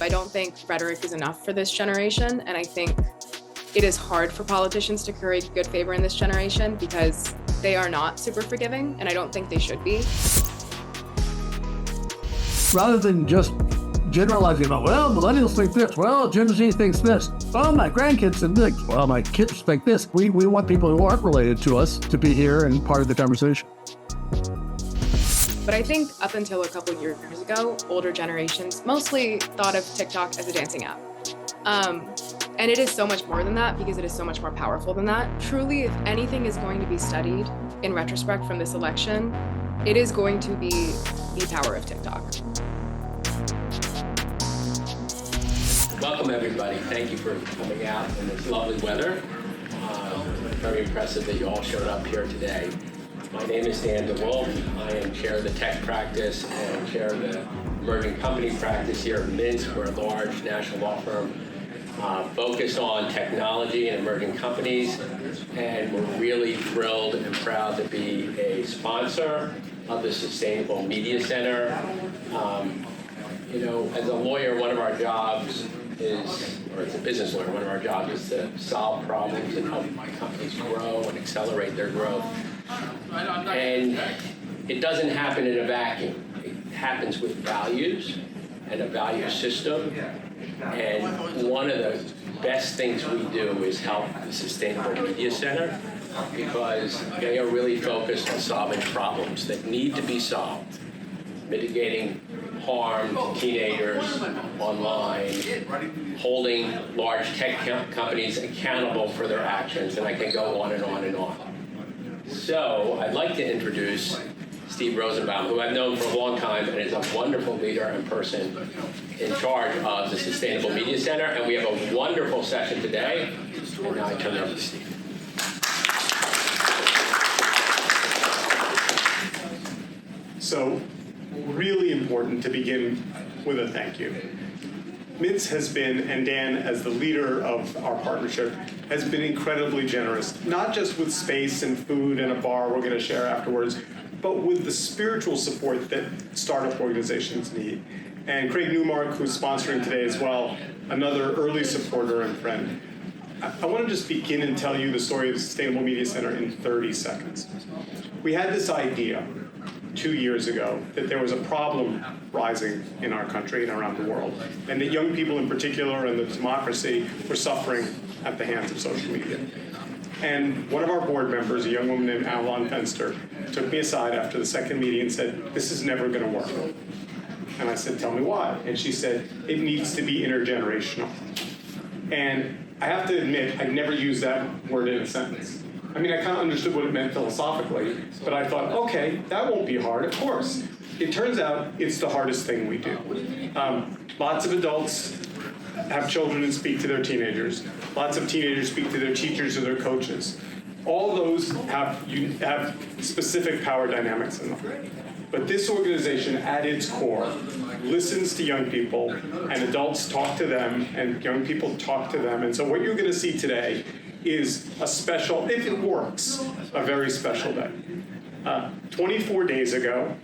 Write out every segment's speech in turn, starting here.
I don't think rhetoric is enough for this generation, and I think it is hard for politicians to curry good favor in this generation because they are not super forgiving, and I don't think they should be. Rather than just generalizing about, well, millennials think this, well, Gen Z thinks this, well, my grandkids think this, well, my kids think this. We want people who aren't related to us to be here and part of the conversation. But I think up until a couple years ago, older generations mostly thought of TikTok as a dancing app. And it is so much more than that because it is so much more powerful than that. Truly, if anything is going to be studied in retrospect from this election, it is going to be the power of TikTok. Welcome, everybody. Thank you for coming out in this lovely weather. Very impressive that you all showed up here today. My name is Dan DeWolf. I am chair of the tech practice and chair of the emerging company practice here at Mintz. We're a large national law firm focused on technology and emerging companies. And we're really thrilled and proud to be a sponsor of the Sustainable Media Center. As a lawyer, one of our jobs is, or as a business lawyer, one of our jobs is to solve problems and help companies grow and accelerate their growth. And it doesn't happen in a vacuum. It happens with values and a value system. And one of the best things we do is help the Sustainable Media Center because they are really focused on solving problems that need to be solved, mitigating harm to teenagers online, holding large tech companies accountable for their actions, and I can go on and on and on. So I'd like to introduce Steve Rosenbaum, who I've known for a long time and is a wonderful leader and person in charge of the Sustainable Media Center, and we have a wonderful session today, and now I turn it over to Steve. So, really important to begin with a thank you. Mintz has been, and Dan as the leader of our partnership, has been incredibly generous, not just with space and food and a bar we're going to share afterwards, but with the spiritual support that startup organizations need. And Craig Newmark, who's sponsoring today as well, another early supporter and friend. I want to just begin and tell you the story of the Sustainable Media Center in 30 seconds. We had this idea 2 years ago that there was a problem rising in our country and around the world, and that young people in particular and the democracy were suffering at the hands of social media. And one of our board members, a young woman named Avalon Fenster, took me aside after the second meeting and said, "This is never going to work." And I said, "Tell me why." And she said, "It needs to be intergenerational." And I have to admit, I'd never used that word in a sentence. I mean, I kind of understood what it meant philosophically, but I thought, okay, that won't be hard, of course. It turns out it's the hardest thing we do. Lots of adults have children and speak to their teenagers. Lots of teenagers speak to their teachers or their coaches. All those have specific power dynamics in them. But this organization, at its core, listens to young people, and adults talk to them, and young people talk to them. And so what you're going to see today is a special, if it works, a very special day. 24 days ago,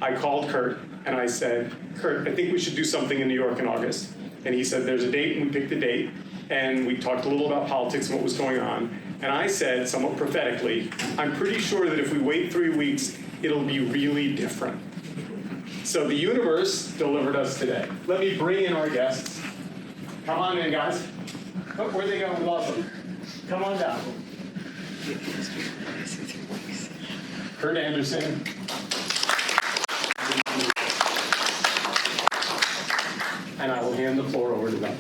I called Kurt and I said, "Kurt, I think we should do something in New York in August." And he said, "There's a date," and we picked a date. And we talked a little about politics and what was going on. And I said, somewhat prophetically, "I'm pretty sure that if we wait 3 weeks, it'll be really different." So the universe delivered us today. Let me bring in our guests. Come on in, guys. Oh, where'd they go? We lost them. Come on down. Kurt Andersen. And I will hand the floor over to them.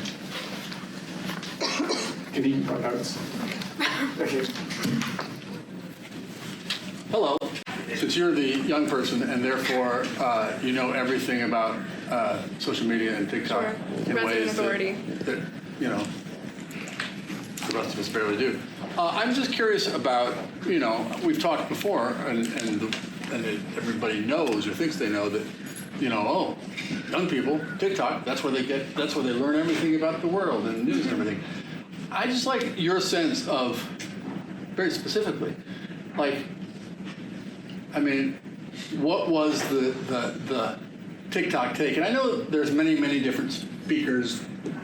Good evening, notes. Hello. Since you're the young person and therefore you know everything about social media and TikTok Sure. in ways authority. that the rest of us barely do. I'm just curious about, we've talked before, and everybody knows or thinks they know that, young people, TikTok, that's where they learn everything about the world and news and everything. I just like your sense of, very specifically, what was the TikTok take, and I know there's many, many different speakers,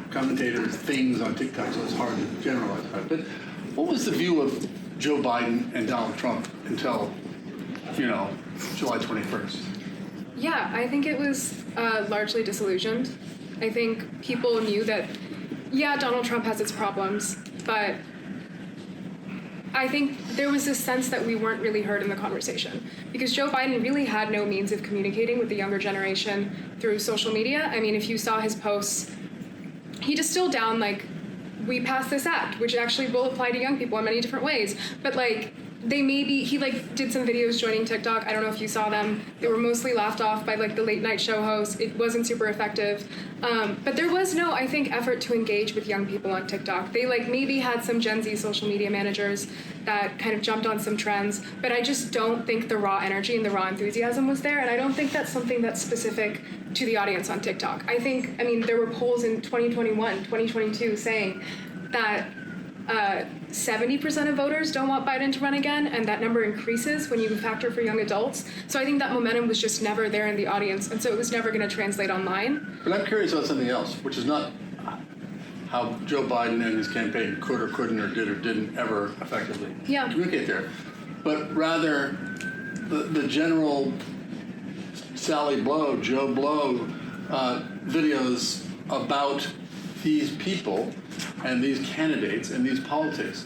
commentators, things on TikTok, so it's hard to generalize that. But what was the view of Joe Biden and Donald Trump until, July 21st? Yeah, I think it was largely disillusioned. I think people knew that, yeah, Donald Trump has its problems, but I think there was this sense that we weren't really heard in the conversation because Joe Biden really had no means of communicating with the younger generation through social media. I mean, if you saw his posts, he distilled down, like, we passed this act, which actually will apply to young people in many different ways. But, like, he did some videos joining TikTok. I don't know if you saw them. They were mostly laughed off by like the late night show hosts. It wasn't super effective. But there was no, I think, effort to engage with young people on TikTok. They maybe had some Gen Z social media managers that kind of jumped on some trends, but I just don't think the raw energy and the raw enthusiasm was there. And I don't think that's something that's specific to the audience on TikTok. I mean, there were polls in 2021, 2022 saying that 70% of voters don't want Biden to run again, and that number increases when you factor for young adults. So I think that momentum was just never there in the audience, and so it was never going to translate online. But I'm curious about something else, which is not how Joe Biden and his campaign could or couldn't or did or didn't ever effectively communicate there, but rather the general Sally Blow, Joe Blow videos about these people and these candidates and these politics.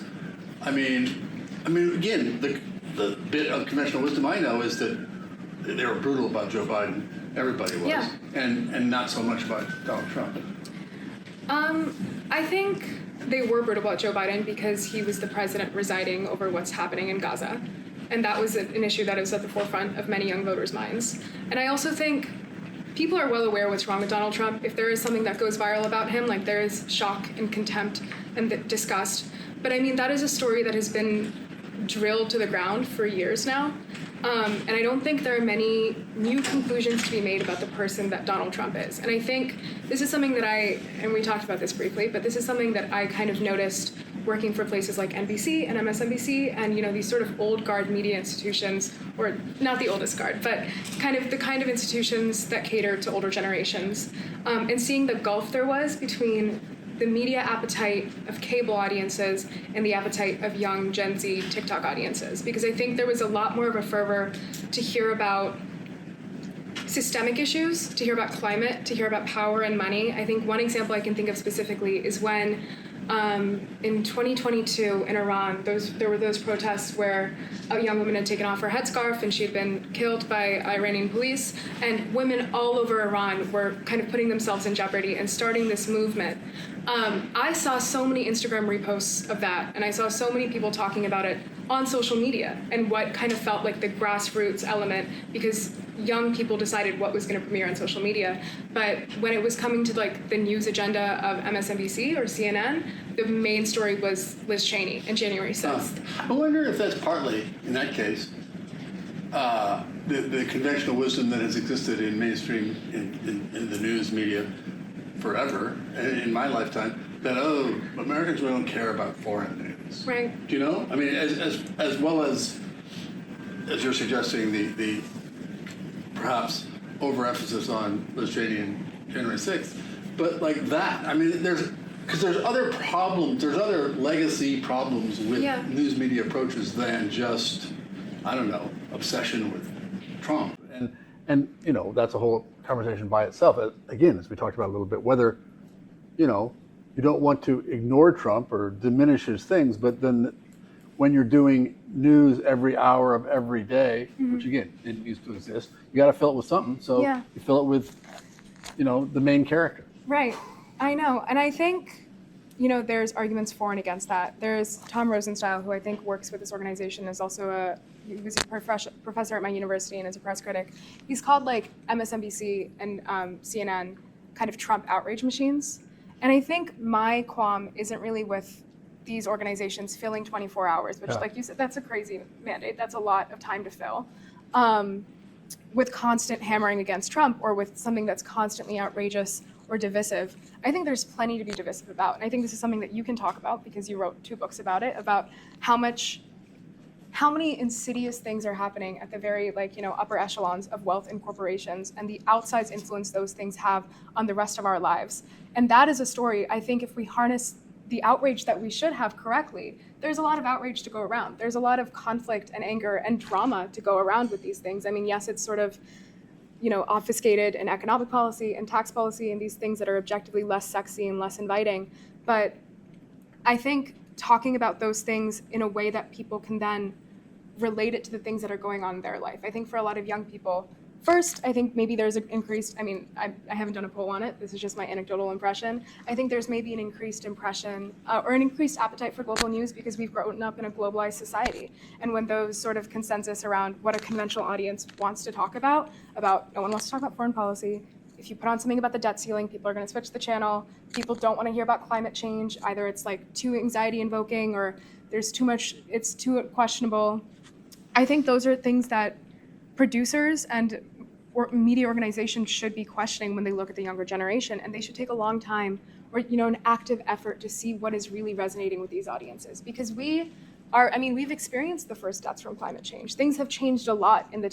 I mean, again, the bit of conventional wisdom I know is that they were brutal about Joe Biden. Everybody was, and not so much about Donald Trump. I think they were brutal about Joe Biden because he was the president residing over what's happening in Gaza, and that was an issue that was at the forefront of many young voters' minds. And I also think people are well aware what's wrong with Donald Trump. If there is something that goes viral about him, like there is shock and contempt and disgust. But I mean, that is a story that has been drilled to the ground for years now. And I don't think there are many new conclusions to be made about the person that Donald Trump is. And I think this is something that and we talked about this briefly, but this is something that I kind of noticed working for places like NBC and MSNBC and, these sort of old guard media institutions, or not the oldest guard, but the kind of institutions that cater to older generations, and seeing the gulf there was between the media appetite of cable audiences and the appetite of young Gen Z TikTok audiences. Because I think there was a lot more of a fervor to hear about systemic issues, to hear about climate, to hear about power and money. I think one example I can think of specifically is when in 2022 in Iran, there were those protests where a young woman had taken off her headscarf and she had been killed by Iranian police, and women all over Iran were kind of putting themselves in jeopardy and starting this movement. I saw so many Instagram reposts of that, and I saw so many people talking about it on social media and what kind of felt like the grassroots element, because young people decided what was going to premiere on social media. But when it was coming to the news agenda of MSNBC or CNN, the main story was Liz Cheney and January 6th. I wonder if that's partly, in that case, the conventional wisdom that has existed in mainstream, in the news media forever, in my lifetime, that, Americans really don't care about foreign news. Right. Do you know? I mean, as well as you're suggesting, the perhaps overemphasis on Liz Cheney and January 6th, but that, I mean, there's other problems, there's other legacy problems with news media approaches than just, I don't know, obsession with Trump. And that's a whole conversation by itself. Again, as we talked about a little bit, whether, you don't want to ignore Trump or diminish his things, but then when you're doing news every hour of every day, which again didn't used to exist, you got to fill it with something. So you fill it with, the main character. Right. I know. And I think, there's arguments for and against that. There's Tom Rosenstyle, who I think works with this organization, is also he was a professor at my university and is a press critic. He's called MSNBC and CNN kind of Trump outrage machines. And I think my qualm isn't really with these organizations filling 24 hours, which, like you said, that's a crazy mandate. That's a lot of time to fill. With constant hammering against Trump or with something that's constantly outrageous or divisive. I think there's plenty to be divisive about. And I think this is something that you can talk about because you wrote 2 books about it, about how much how many insidious things are happening at the very upper echelons of wealth and corporations, and the outsized influence those things have on the rest of our lives. And that is a story, I think, if we harness the outrage that we should have correctly, there's a lot of outrage to go around. There's a lot of conflict and anger and drama to go around with these things. I mean, yes, it's sort of obfuscated in economic policy and tax policy and these things that are objectively less sexy and less inviting. But I think talking about those things in a way that people can then relate it to the things that are going on in their life. I think for a lot of young people, first, I think maybe there's an increased, I haven't done a poll on it, this is just my anecdotal impression. I think there's maybe an increased impression or an increased appetite for global news because we've grown up in a globalized society. And when those sort of consensus around what a conventional audience wants to talk about no one wants to talk about foreign policy. If you put on something about the debt ceiling, people are going to switch the channel. People don't want to hear about climate change. Either it's too anxiety invoking or there's too much, it's too questionable. I think those are things that producers and media organizations should be questioning when they look at the younger generation, and they should take a long time or an active effort to see what is really resonating with these audiences, because we've experienced the first deaths from climate change. Things have changed a lot in the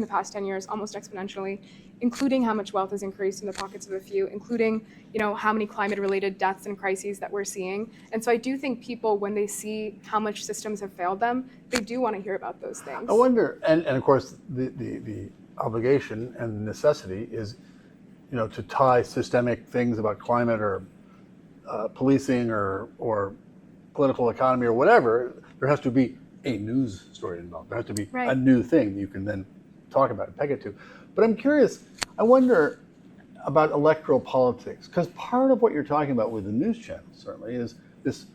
past 10 years, almost exponentially, including how much wealth has increased in the pockets of a few, including how many climate-related deaths and crises that we're seeing. And so I do think people, when they see how much systems have failed them, they do want to hear about those things. I wonder, and of course, the obligation and necessity is, to tie systemic things about climate or policing or political economy or whatever. There has to be a news story involved. There has to be a new thing you can then talk about and peg it to. But I'm curious, I wonder about electoral politics, because part of what you're talking about with the news channels certainly is this,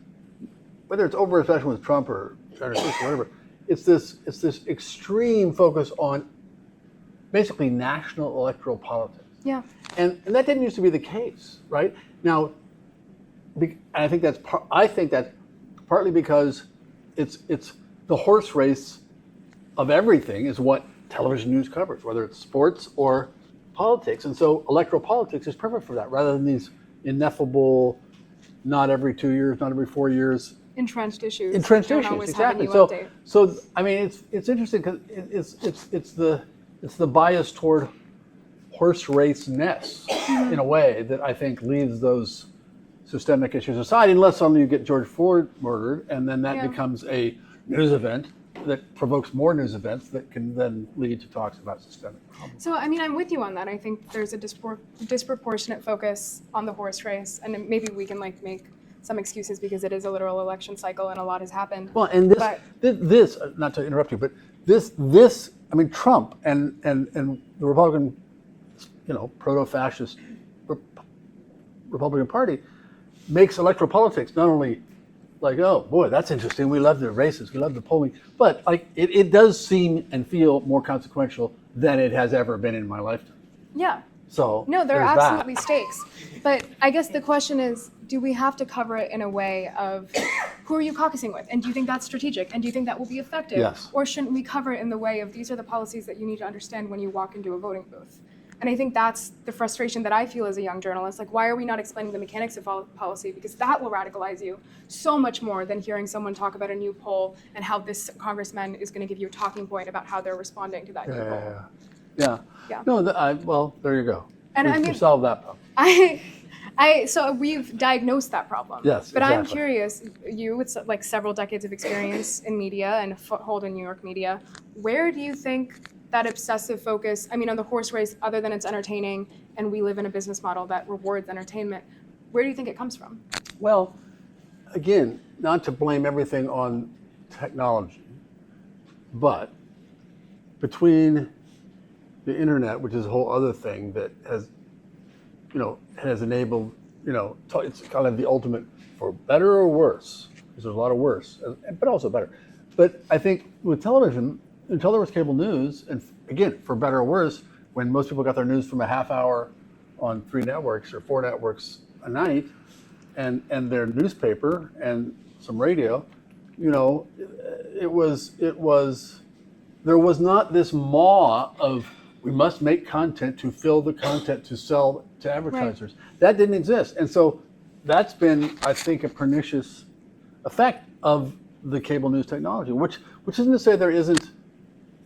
whether it's over obsession with Trump or whatever, it's this extreme focus on basically national electoral politics. Yeah. And that didn't used to be the case, right? Now, I think that's partly because it's the horse race of everything is what television news covers, whether it's sports or politics. And so electoral politics is perfect for that, rather than these ineffable, not every 2 years, not every 4 years. Entrenched issues. Exactly. So I mean, it's interesting because it's the bias toward horse race-ness in a way that I think leaves those systemic issues aside, unless suddenly you get George Floyd murdered, and then that becomes a news event that provokes more news events that can then lead to talks about systemic problems. So, I'm with you on that. I think there's a disproportionate focus on the horse race, and maybe we can make some excuses because it is a literal election cycle and a lot has happened. Well, and this not to interrupt you, but this Trump and the Republican, proto-fascist Republican Party makes electoral politics not only oh boy, that's interesting, we love the races, we love the polling, but it does seem and feel more consequential than it has ever been in my lifetime. Yeah. So no, there are absolutely stakes. But I guess the question is, do we have to cover it in a way of who are you caucusing with? And do you think that's strategic? And do you think that will be effective? Yes. Or shouldn't we cover it in the way of these are the policies that you need to understand when you walk into a voting booth? And I think that's the frustration that I feel as a young journalist. Why are we not explaining the mechanics of policy? Because that will radicalize you so much more than hearing someone talk about a new poll and how this congressman is going to give you a talking point about how they're responding to that new poll. Yeah. No, well, there you go. And we solved that problem. So we've diagnosed that problem. Yes, but exactly. I'm curious, you with several decades of experience in media and a foothold in New York media, where do you think that obsessive focus, on the horse race, other than it's entertaining, and we live in a business model that rewards entertainment, where do you think it comes from? Well, again, not to blame everything on technology, but between the internet, which is a whole other thing that has enabled, it's kind of the ultimate for better or worse, because there's a lot of worse, but also better. But I think with television, until there was cable news, and again, for better or worse, when most people got their news from a half hour on 3 networks or 4 networks a night, and their newspaper and some radio, there was not this maw of we must make content to fill the content to sell to advertisers. Right. That didn't exist. And so that's been, I think, a pernicious effect of the cable news technology, which isn't to say there isn't,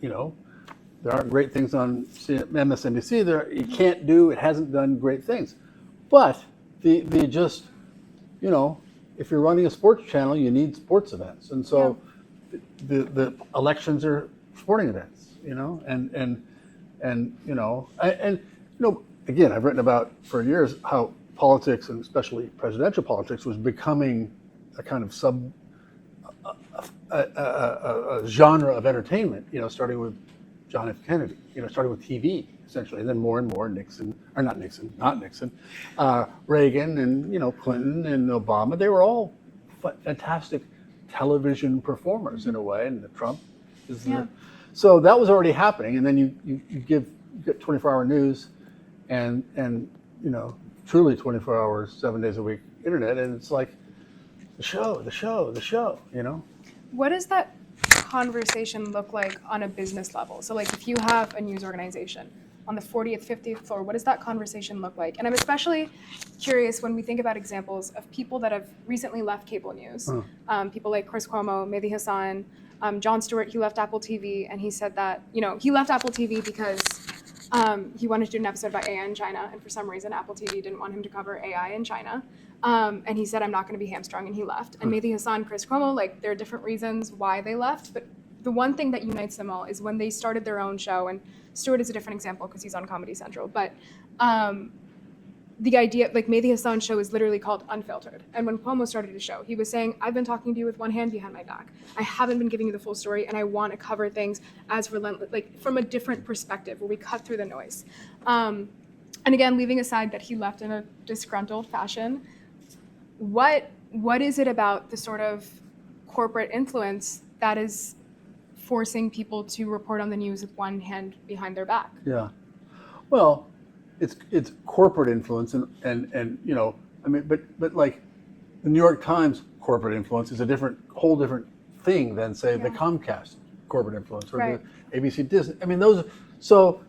there aren't great things on MSNBC. You can't do, it hasn't done great things. But the just, if you're running a sports channel, you need sports events. And so the elections are sporting events, again, I've written about for years how politics, and especially presidential politics, was becoming a kind of a genre of entertainment, starting with John F. Kennedy, starting with TV, essentially, and then more and more Reagan and Clinton and Obama. They were all fantastic television performers in a way, and Trump is so that was already happening. And then you get 24-hour news and truly 24 hours, 7 days a week internet, and it's like the show. What does that conversation look like on a business level? So like if you have a news organization on the 40th, 50th floor, what does that conversation look like? And I'm especially curious when we think about examples of people that have recently left cable news. People like Chris Cuomo, Mehdi Hassan, Jon Stewart, he left Apple TV, and he said that, he left Apple TV because he wanted to do an episode about AI in China, and for some reason Apple TV didn't want him to cover AI in China. And he said, I'm not going to be hamstrung, and he left. And Mehdi Hassan, Chris Cuomo, there are different reasons why they left, but the one thing that unites them all is when they started their own show, and Stewart is a different example because he's on Comedy Central, but the idea, Mehdi Hassan's show is literally called Unfiltered. And when Cuomo started his show, he was saying, I've been talking to you with one hand behind my back. I haven't been giving you the full story, and I want to cover things as relentless, from a different perspective where we cut through the noise. And again, leaving aside that he left in a disgruntled fashion, what is it about the sort of corporate influence that is forcing people to report on the news with one hand behind their back? Yeah. Well, it's corporate influence, and but like the New York Times corporate influence is whole different thing than say the Comcast corporate influence or the ABC Disney. Those. So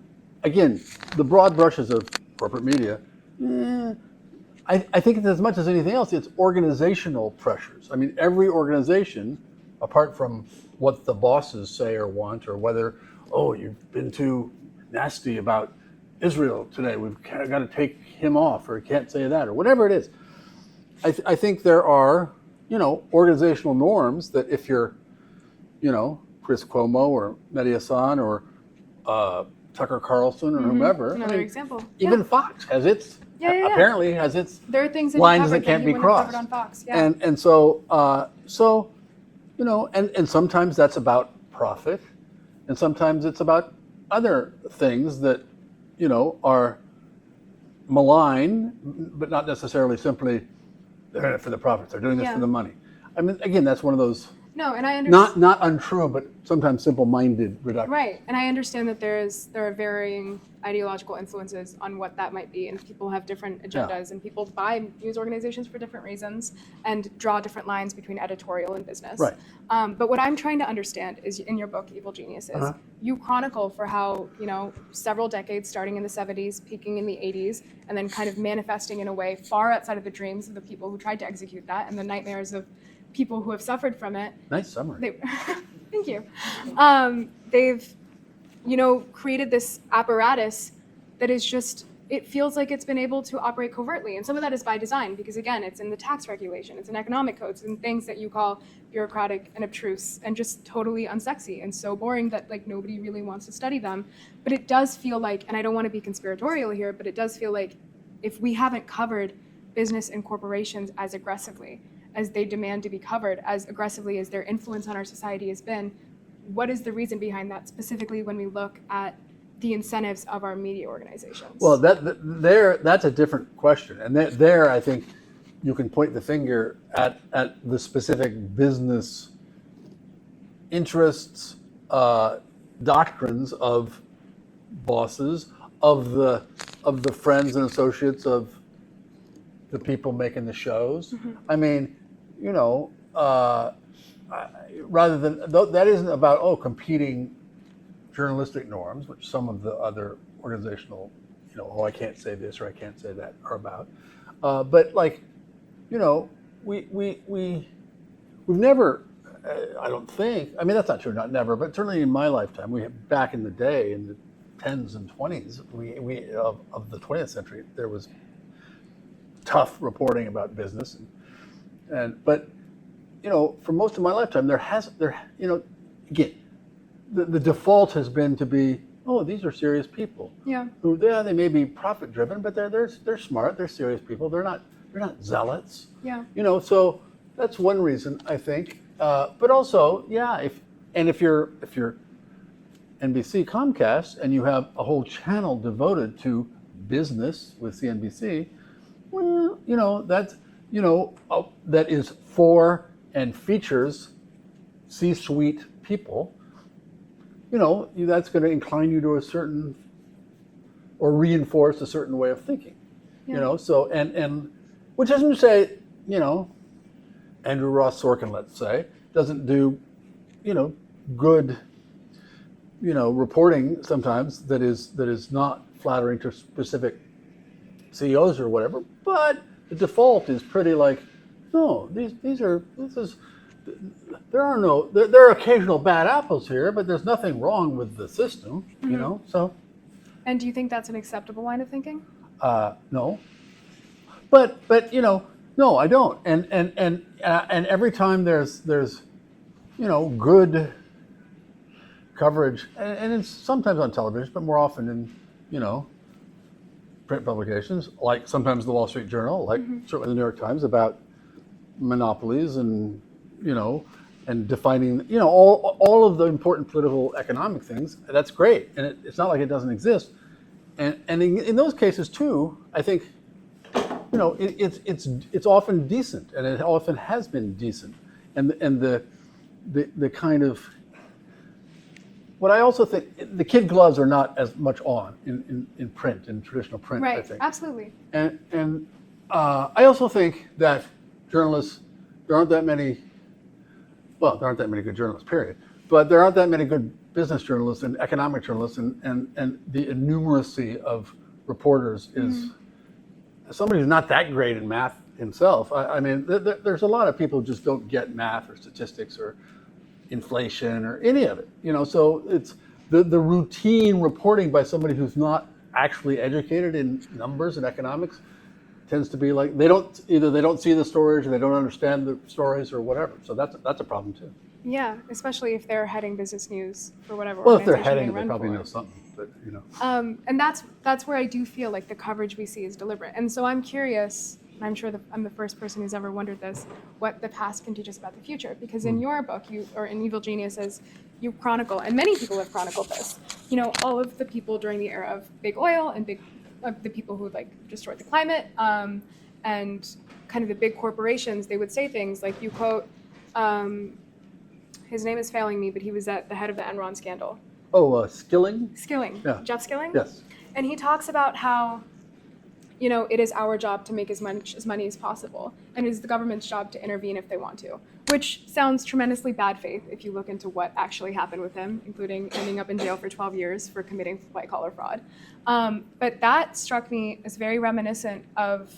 again, the broad brushes of corporate media. I think it's as much as anything else, it's organizational pressures. Every organization, apart from what the bosses say or want, or whether, you've been too nasty about Israel today, we've got to take him off, or can't say that, or whatever it is. I think there are, organizational norms that if you're, Chris Cuomo or Mehdi Hassan or Tucker Carlson or whomever. Another example. Even Fox has its, apparently has its there are things that lines that can't be crossed. On Fox. And so, and sometimes that's about profit, and sometimes it's about other things that, are malign, but not necessarily simply they're in it for the profits. They're doing this for the money. Again, that's one of those. No, and I understand. Not untrue, but sometimes simple-minded reduction. Right, and I understand that there are varying ideological influences on what that might be, and people have different agendas, and people buy news organizations for different reasons and draw different lines between editorial and business. Right. But what I'm trying to understand is, in your book, Evil Geniuses, you chronicle for how, several decades starting in the 70s, peaking in the 80s, and then kind of manifesting in a way far outside of the dreams of the people who tried to execute that and the nightmares of people who have suffered from it. Nice summary. Thank you. They've, created this apparatus that is just, it feels like it's been able to operate covertly. And some of that is by design, because again, it's in the tax regulation, it's in economic codes, and things that you call bureaucratic and obtruse and just totally unsexy and so boring that nobody really wants to study them. But it does feel like, and I don't want to be conspiratorial here, but it does feel like if we haven't covered business and corporations as aggressively as they demand to be covered, as aggressively as their influence on our society has been, what is the reason behind that, specifically when we look at the incentives of our media organizations? Well, that's a different question. And there, I think you can point the finger at the specific business interests, doctrines of bosses, of the friends and associates of the people making the shows. Rather than, that isn't about, competing journalistic norms, which some of the other organizational, I can't say this or I can't say that are about. But we've never, I don't think. I mean, that's not true. Not never, but certainly in my lifetime, back in the day, in the 10s and 20s, we of the 20th century, there was tough reporting about business, but for most of my lifetime, again, the default has been to be, oh, these are serious people. Yeah. Who, yeah, they may be profit driven, but they're smart. They're serious people. They're not zealots. Yeah. So that's one reason, I think. But also, yeah, if you're NBC Comcast and you have a whole channel devoted to business with CNBC, well, that is for and features C-suite people. That's going to incline you to a certain, or reinforce a certain way of thinking. Yeah. So and which isn't to say, Andrew Ross Sorkin, let's say, doesn't do, good, reporting sometimes that is not flattering to specific CEOs or whatever. But the default is pretty like, no, there are occasional bad apples here, but there's nothing wrong with the system, So. And do you think that's an acceptable line of thinking? No. But no, I don't. And every time there's good coverage, and it's sometimes on television, but more often in print publications, like sometimes the Wall Street Journal, like certainly the New York Times, about monopolies and and defining all of the important political economic things. That's great, and it's not like it doesn't exist. And in those cases too, I think it's often decent, and it often has been decent. And the kind of, what I also think, the kid gloves are not as much on in print, in traditional print. Right. I think. Absolutely. And I also think that journalists, there aren't that many good journalists, period. But there aren't that many good business journalists and economic journalists, and the innumeracy of reporters is, somebody who's not that great in math himself. I mean, there's a lot of people who just don't get math or statistics or inflation or any of it. So it's the routine reporting by somebody who's not actually educated in numbers and economics tends to be like, they don't see the stories, or they don't understand the stories, or whatever. So that's a problem too. Yeah, especially if they're heading business news for whatever. Well, if they're organization heading, they run probably for. know something. But And that's where I do feel like the coverage we see is deliberate. And so I'm curious, and I'm sure I'm the first person who's ever wondered this, what the past can teach us about the future. Because in your book, in Evil Geniuses, you chronicle, and many people have chronicled this, all of the people during the era of big oil and the people who destroyed the climate, and kind of the big corporations. They would say things like, you quote, his name is failing me, but he was at the head of the Enron scandal. Oh, Skilling? Skilling. Yeah. Jeff Skilling? Yes. And he talks about how, it is our job to make as much money as possible, and it is the government's job to intervene if they want to, which sounds tremendously bad faith if you look into what actually happened with him, including ending up in jail for 12 years for committing white-collar fraud. But that struck me as very reminiscent of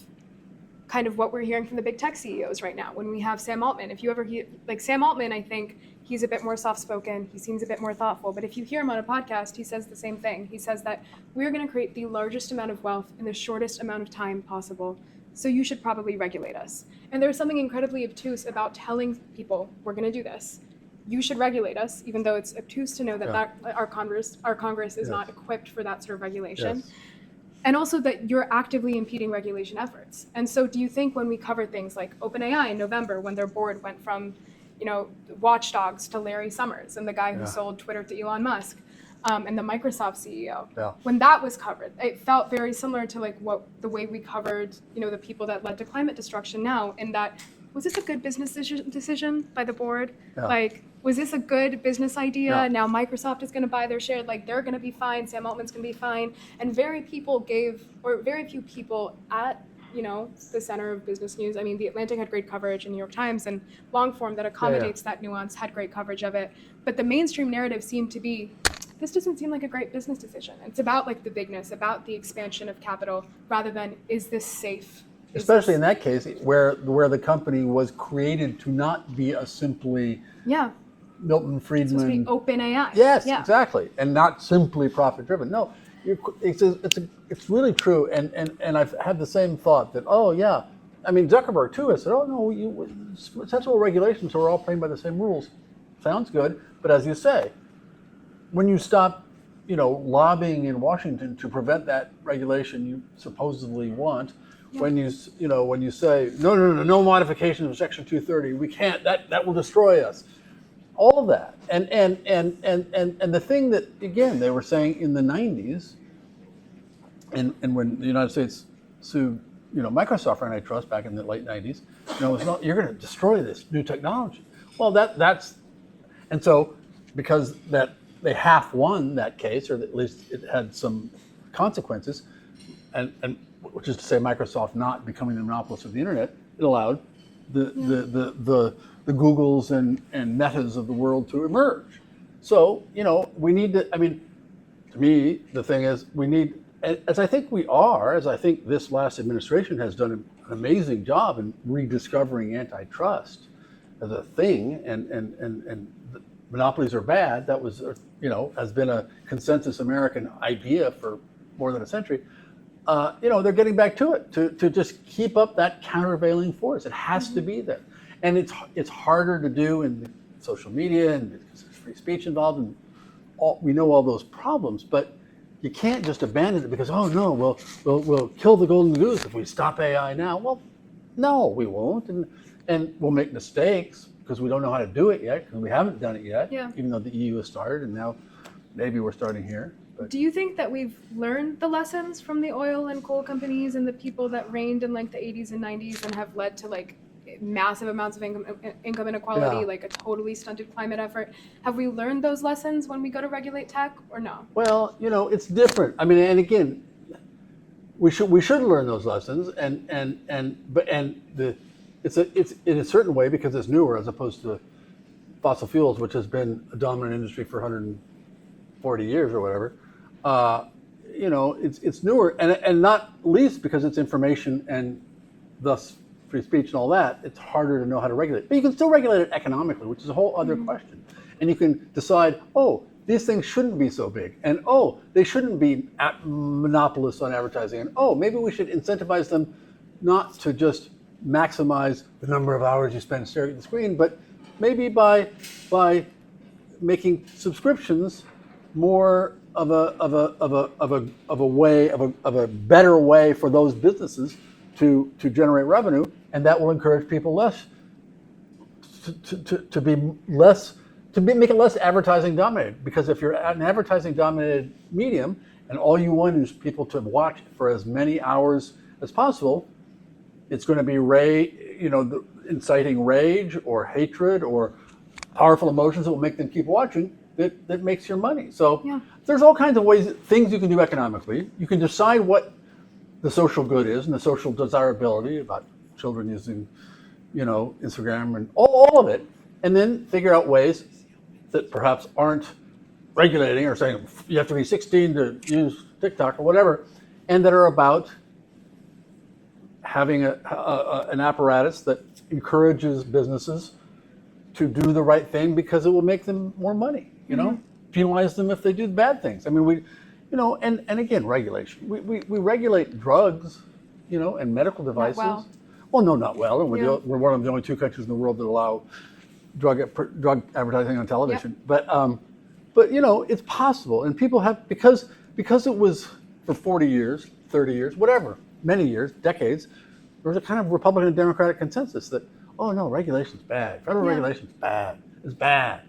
kind of what we're hearing from the big tech CEOs right now. When we have Sam Altman, if you ever hear, Sam Altman, I think he's a bit more soft-spoken, he seems a bit more thoughtful, but if you hear him on a podcast, he says the same thing. He says that we're gonna create the largest amount of wealth in the shortest amount of time possible, so you should probably regulate us. And there's something incredibly obtuse about telling people, we're gonna do this. You should regulate us, even though it's obtuse to know that our Congress is not equipped for that sort of regulation. Yes. And also that you're actively impeding regulation efforts. And so do you think when we cover things like OpenAI in November, when their board went from, watchdogs to Larry Summers and the guy who sold Twitter to Elon Musk, and the Microsoft CEO, when that was covered, it felt very similar to the way we covered, the people that led to climate destruction now, in that, was this a good business decision by the board? Yeah. Was this a good business idea? Yeah. Now Microsoft is going to buy their share. They're going to be fine. Sam Altman's going to be fine. And very few people at, the center of business news. I mean, The Atlantic had great coverage, and New York Times, and long form that accommodates that nuance had great coverage of it. But the mainstream narrative seemed to be, this doesn't seem like a great business decision. It's about the bigness, about the expansion of capital, rather than, is this safe Especially in that case where the company was created to not be a simply Yeah. Milton It's supposed to be Friedman. open AI. Yes, Yeah. exactly, and not simply profit driven. No, it's really true, and I've had the same thought that I mean Zuckerberg too. I said, oh no, sensible regulations, so we're all playing by the same rules. Sounds good, but as you say, when you stop, lobbying in Washington to prevent that regulation you supposedly want, when you say no modification of Section 230, we can't, that will destroy us. All of that, and the thing that again they were saying in the 90s, and when the United States sued Microsoft for antitrust back in the late 90s, it's not, you're going to destroy this new technology. Well, that's and so because that they half won that case, or at least it had some consequences, and which is to say Microsoft not becoming the monopolist of the internet, it allowed the Googles and Metas of the world to emerge. So, we need to, I mean, to me, the thing is we need, as I think this last administration has done an amazing job in rediscovering antitrust as a thing, and monopolies are bad. That was, has been a consensus American idea for more than a century. They're getting back to it, to just keep up that countervailing force. It has to be there. And it's harder to do in social media, and there's free speech involved, and we know all those problems. But you can't just abandon it because we'll kill the golden goose if we stop AI now. Well, no, we won't, and we'll make mistakes because we don't know how to do it yet, because we haven't done it yet. Yeah. Even though the EU has started, and now maybe we're starting here. But Do you think that we've learned the lessons from the oil and coal companies and the people that reigned in like the 80s and 90s and have led to like massive amounts of income inequality, Yeah. like a totally stunted climate effort? Have we learned those lessons when we go to regulate tech, or no? Well, it's different. I mean, and again, we should learn those lessons, it's in a certain way because it's newer as opposed to fossil fuels, which has been a dominant industry for 140 years or whatever. It's newer, and not least because it's information and thus free speech and all that. It's harder to know how to regulate, but you can still regulate it economically, which is a whole other question. And you can decide, these things shouldn't be so big, and they shouldn't be monopolists on advertising, and maybe we should incentivize them not to just maximize the number of hours you spend staring at the screen, but maybe by making subscriptions more of a better way for those businesses to generate revenue, and that will encourage people less to make it less advertising dominated. Because if you're an advertising dominated medium and all you want is people to watch for as many hours as possible, it's going to be inciting rage or hatred or powerful emotions that will make them keep watching. That makes your money. So there's all kinds of things you can do economically. You can decide what the social good is and the social desirability about children using, Instagram and all of it, and then figure out ways that perhaps aren't regulating or saying you have to be 16 to use TikTok or whatever, and that are about having an apparatus that encourages businesses to do the right thing because it will make them more money. Penalize them if they do bad things. I mean, and again, regulation. We regulate drugs, and medical devices. Not well. Well, no, not well. And we're one of the only two countries in the world that allow drug advertising on television. Yep. But it's possible, and people have because it was for 40 years, 30 years, whatever, many years, decades. There was a kind of Republican and Democratic consensus that regulation's bad. Federal regulation's bad. It's bad.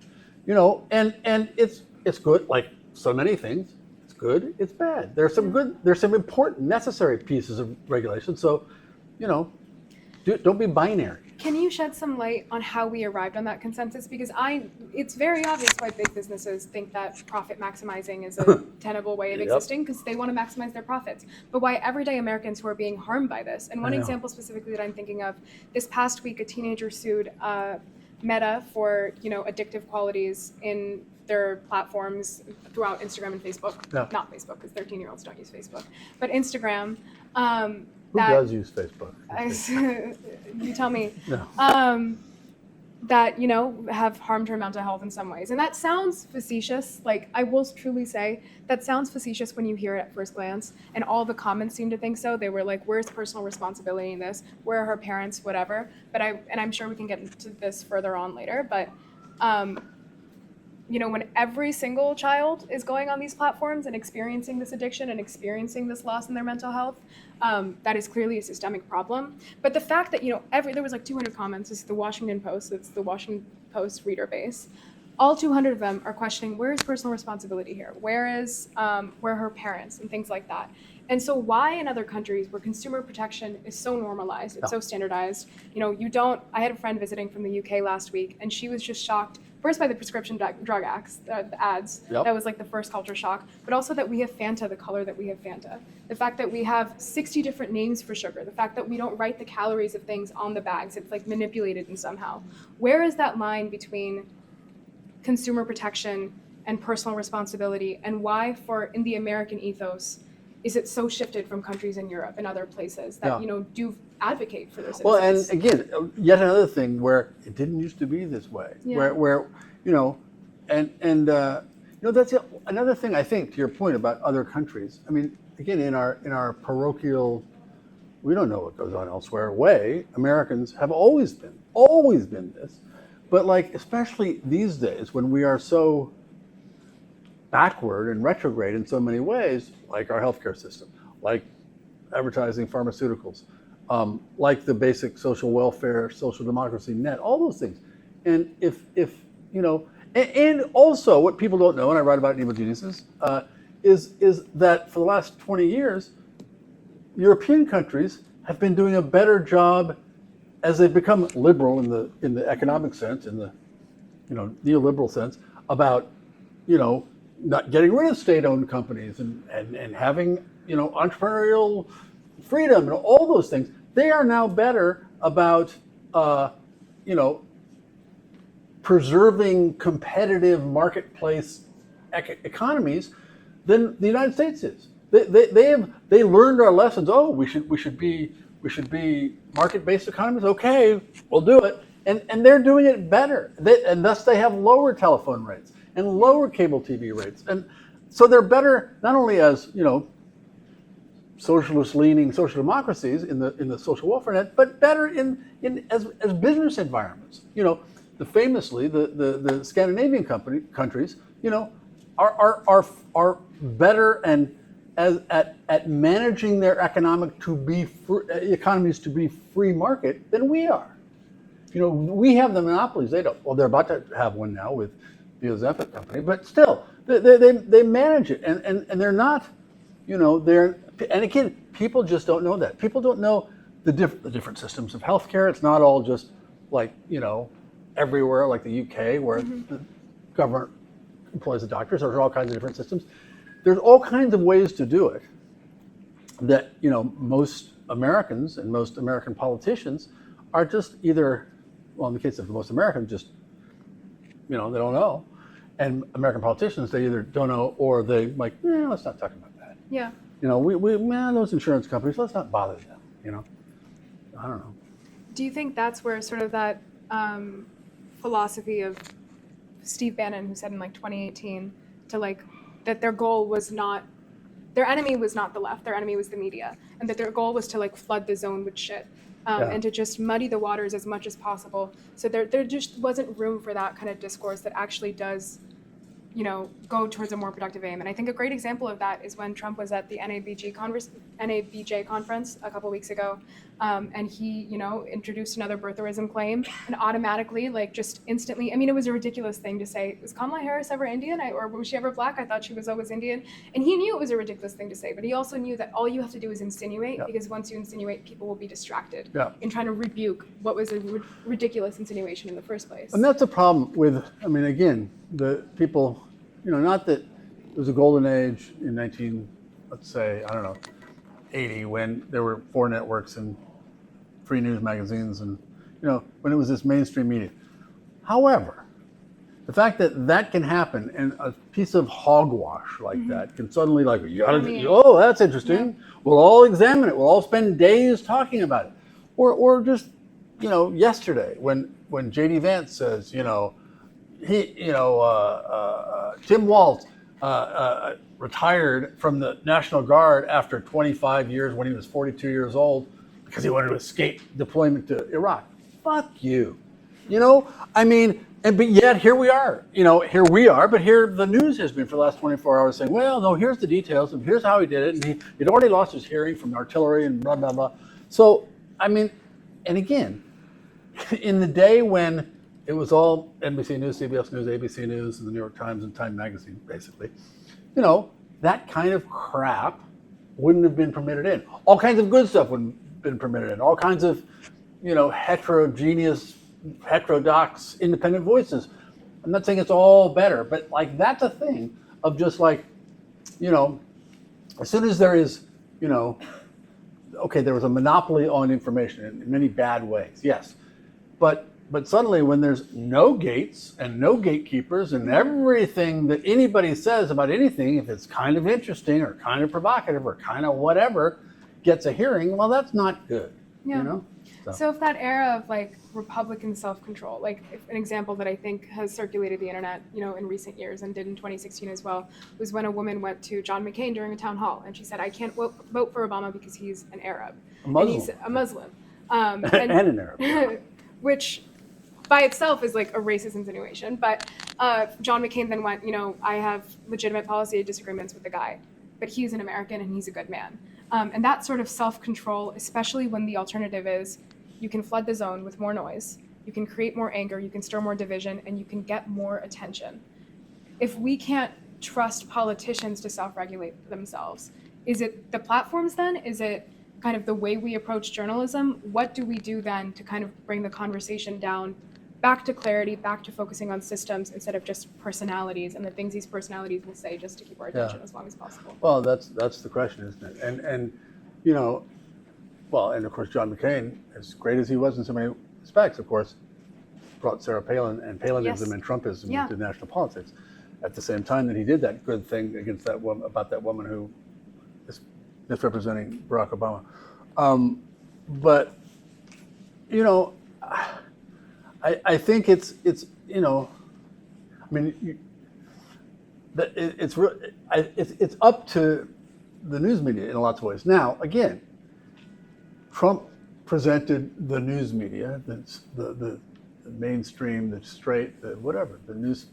And it's good, like so many things. It's good, it's bad. There's some important, necessary pieces of regulation. So, don't be binary. Can you shed some light on how we arrived on that consensus? Because it's very obvious why big businesses think that profit maximizing is a tenable way of existing, because they want to maximize their profits. But why everyday Americans who are being harmed by this? And one example specifically that I'm thinking of, this past week, a teenager sued Meta for addictive qualities in their platforms throughout Instagram and Facebook. Not Facebook, because 13-year-olds don't use Facebook, but Instagram. Who does use Facebook? You tell me. No. That, you know, have harmed her mental health in some ways. And that sounds facetious. Like, I will truly say that sounds facetious when you hear it at first glance. And all the comments seem to think so. They were like, where's personal responsibility in this? Where are her parents? Whatever. But I'm sure we can get into this further on later. But, you know, when every single child is going on these platforms and experiencing this addiction and experiencing this loss in their mental health, that is clearly a systemic problem. But the fact that, you know, there was like 200 comments. This is the Washington Post. It's the Washington Post reader base. All 200 of them are questioning, where is personal responsibility here? Where are her parents and things like that? And so why in other countries where consumer protection is so normalized, it's so standardized, you know, I had a friend visiting from the UK last week, and she was just shocked, first by the prescription drug acts, the ads. Yep. That was like the first culture shock, but also that we have Fanta, the color that we have Fanta. The fact that we have 60 different names for sugar, the fact that we don't write the calories of things on the bags, it's like manipulated in somehow. Where is that line between consumer protection and personal responsibility, and why in the American ethos, is it so shifted from countries in Europe and other places that, you know, do advocate for this? Well, and again, yet another thing where it didn't used to be this way, where you know, and you know, that's another thing I think to your point about other countries. I mean, again, in our parochial, we don't know what goes on elsewhere way, Americans have always been this, but like especially these days when we are so backward and retrograde in so many ways, like our healthcare system, like advertising pharmaceuticals, like the basic social welfare, social democracy net, all those things. And if you know, and also what people don't know, and I write about it in Evil Geniuses, is that for the last 20 years, European countries have been doing a better job as they've become liberal in the economic sense, in the, you know, neoliberal sense, about, you know, not getting rid of state-owned companies and having, you know, entrepreneurial freedom and all those things. They are now better about, you know, preserving competitive marketplace economies than the United States is. They learned our lessons. Oh, we should be market-based economies. Okay, we'll do it, and they're doing it better. And thus they have lower telephone rates and lower cable TV rates, and so they're better not only as, you know, socialist-leaning social democracies in the social welfare net, but better as business environments. You know, famously the Scandinavian countries, you know, are better and at managing their economies to be free market than we are. You know, we have the monopolies. They don't. Well, they're about to have one now with the Ozempic company, but still, they manage it, and they're not, you know, and again, people just don't know that. People don't know the different systems of healthcare. It's not all just like, you know, everywhere like the UK where the government employs the doctors. There's all kinds of different systems. There's all kinds of ways to do it that, you know, most Americans and most American politicians are just either, well, in the case of most Americans, just, you know, they don't know. And American politicians, they either don't know or they like, let's not talk about that. Yeah. You know, those insurance companies, let's not bother them, you know. I don't know. Do you think that's where sort of that philosophy of Steve Bannon, who said in like 2018 to like that their goal was not, their enemy was not the left, their enemy was the media, and that their goal was to like flood the zone with shit and to just muddy the waters as much as possible. So there just wasn't room for that kind of discourse that actually does, you know, go towards a more productive aim. And I think a great example of that is when Trump was at the NABJ conference a couple weeks ago, and he, you know, introduced another birtherism claim, and automatically, like, just instantly, I mean, it was a ridiculous thing to say, was Kamala Harris ever Indian? Or was she ever black? I thought she was always Indian. And he knew it was a ridiculous thing to say, but he also knew that all you have to do is insinuate, because once you insinuate, people will be distracted in trying to rebuke what was a ridiculous insinuation in the first place. And that's a problem with, I mean, again, the people, you know, not that it was a golden age in 80, when there were 4 networks and free news magazines and, you know, when it was this mainstream media. However, The fact that that can happen and a piece of hogwash like that can suddenly oh, that's interesting. Yeah. We'll all examine it. We'll all spend days talking about it. Or just, yesterday when J.D. Vance says, Tim Walz retired from the National Guard after 25 years when he was 42 years old because he wanted to escape deployment to Iraq. Fuck you. But yet here we are, but here the news has been for the last 24 hours saying, well, no, here's the details and here's how he did it. And he'd already lost his hearing from artillery and blah, blah, blah. So, and again, in the day when it was all NBC News, CBS News, ABC News, and the New York Times and Time Magazine, basically, that kind of crap wouldn't have been permitted in. All kinds of good stuff wouldn't have been permitted in. All kinds of, heterogeneous, heterodox, independent voices. I'm not saying it's all better, but that's a thing of just as soon as there is, okay, there was a monopoly on information in many bad ways, yes. But suddenly when there's no gates and no gatekeepers and everything that anybody says about anything, if it's kind of interesting or kind of provocative or kind of whatever, gets a hearing, well, that's not good, So if that era of Republican self-control, if an example that I think has circulated the internet, in recent years and did in 2016 as well, was when a woman went to John McCain during a town hall and she said, I can't vote for Obama because he's an Arab. A Muslim. And he's a Muslim. And an Arab. Which by itself is a racist insinuation. But John McCain then went, I have legitimate policy disagreements with the guy, but he's an American and he's a good man. And that sort of self-control, especially when the alternative is you can flood the zone with more noise, you can create more anger, you can stir more division, and you can get more attention. If we can't trust politicians to self-regulate themselves, is it the platforms then? Is it kind of the way we approach journalism? What do we do then to kind of bring the conversation down back to clarity, back to focusing on systems instead of just personalities and the things these personalities will say just to keep our attention as long as possible? Well, that's the question, isn't it? And and of course, John McCain, as great as he was in so many respects, of course, brought Sarah Palin and Palinism and Trumpism into national politics. At the same time that he did that good thing against that woman, about that woman who is misrepresenting Barack Obama. I think it's up to the news media in lots of ways. Now, again, Trump presented the news media, the mainstream, the straight, the whatever, the news